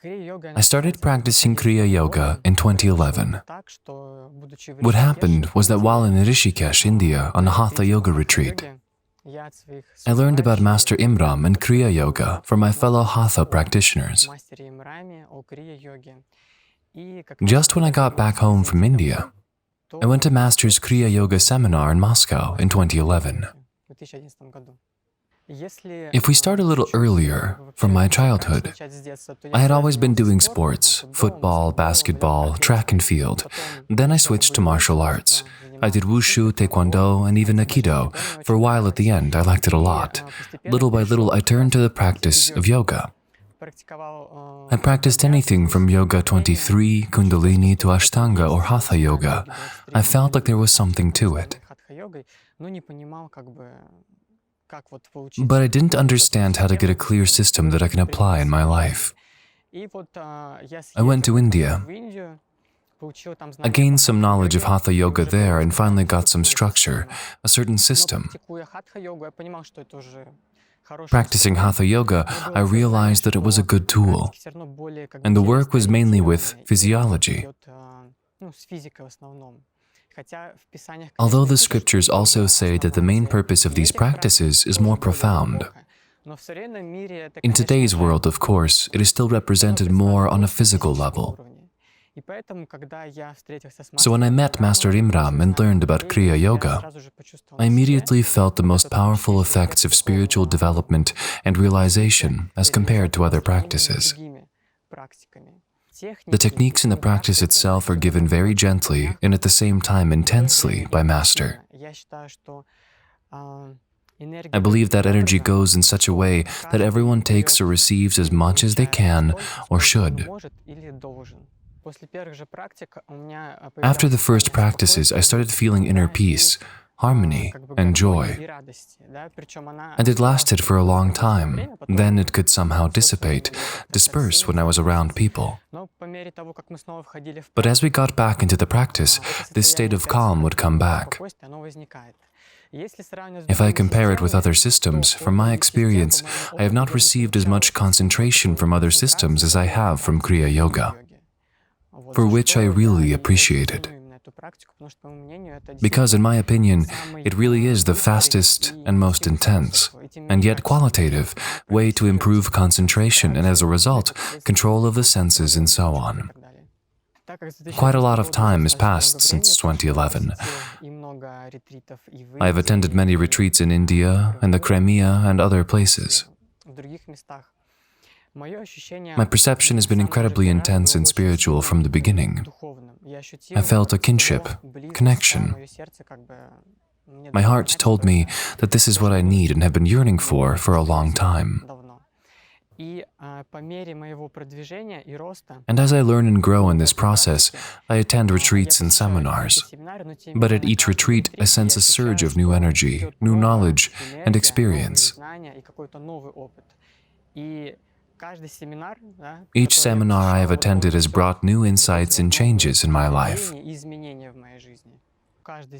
I started practicing Kriya Yoga in 2011. What happened was that while in Rishikesh, India, on a Hatha Yoga retreat, I learned about Master Imram and Kriya Yoga from my fellow Hatha practitioners. Just when I got back home from India, I went to Master's Kriya Yoga seminar in Moscow in 2011. If we start a little earlier, from my childhood, I had always been doing sports, football, basketball, track and field. Then I switched to martial arts. I did wushu, taekwondo, and even aikido. For a while at the end, I liked it a lot. Little by little, I turned to the practice of yoga. I practiced anything from Yoga 23, Kundalini to Ashtanga or Hatha Yoga. I felt like there was something to it. But I didn't understand how to get a clear system that I can apply in my life. I went to India. I gained some knowledge of Hatha Yoga there and finally got some structure, a certain system. Practicing Hatha Yoga, I realized that it was a good tool, and the work was mainly with physiology. Although the scriptures also say that the main purpose of these practices is more profound, in today's world, of course, it is still represented more on a physical level. So when I met Master Imram and learned about Kriya Yoga, I immediately felt the most powerful effects of spiritual development and realization as compared to other practices. The techniques in the practice itself are given very gently and at the same time intensely by Master. I believe that energy goes in such a way that everyone takes or receives as much as they can or should. After the first practices, I started feeling inner peace, harmony, and joy. And it lasted for a long time. Then it could somehow dissipate, disperse when I was around people. But as we got back into the practice, this state of calm would come back. If I compare it with other systems, from my experience, I have not received as much concentration from other systems as I have from Kriya Yoga, for which I really appreciate it. Because in my opinion, it really is the fastest and most intense, and yet qualitative, way to improve concentration and as a result, control of the senses and so on. Quite a lot of time has passed since 2011. I have attended many retreats in India and the Crimea and other places. My perception has been incredibly intense and spiritual from the beginning. I felt a kinship, connection. My heart told me that this is what I need and have been yearning for a long time. And as I learn and grow in this process, I attend retreats and seminars. But at each retreat, I sense a surge of new energy, new knowledge, and experience. Each seminar I have attended has brought new insights and changes in my life.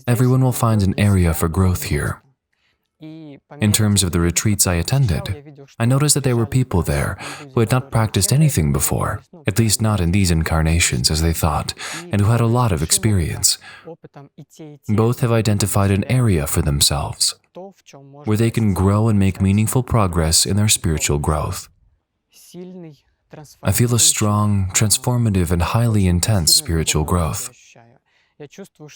Everyone will find an area for growth here. In terms of the retreats I attended, I noticed that there were people there who had not practiced anything before, at least not in these incarnations as they thought, and who had a lot of experience. Both have identified an area for themselves, where they can grow and make meaningful progress in their spiritual growth. I feel a strong, transformative, and highly intense spiritual growth.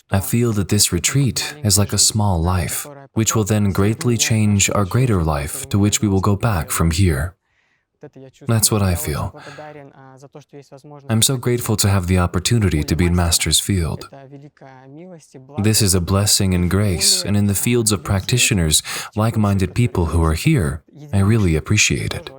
I feel that this retreat is like a small life, which will then greatly change our greater life to which we will go back from here. That's what I feel. I'm so grateful to have the opportunity to be in Master's field. This is a blessing and grace, and in the fields of practitioners, like-minded people who are here, I really appreciate it.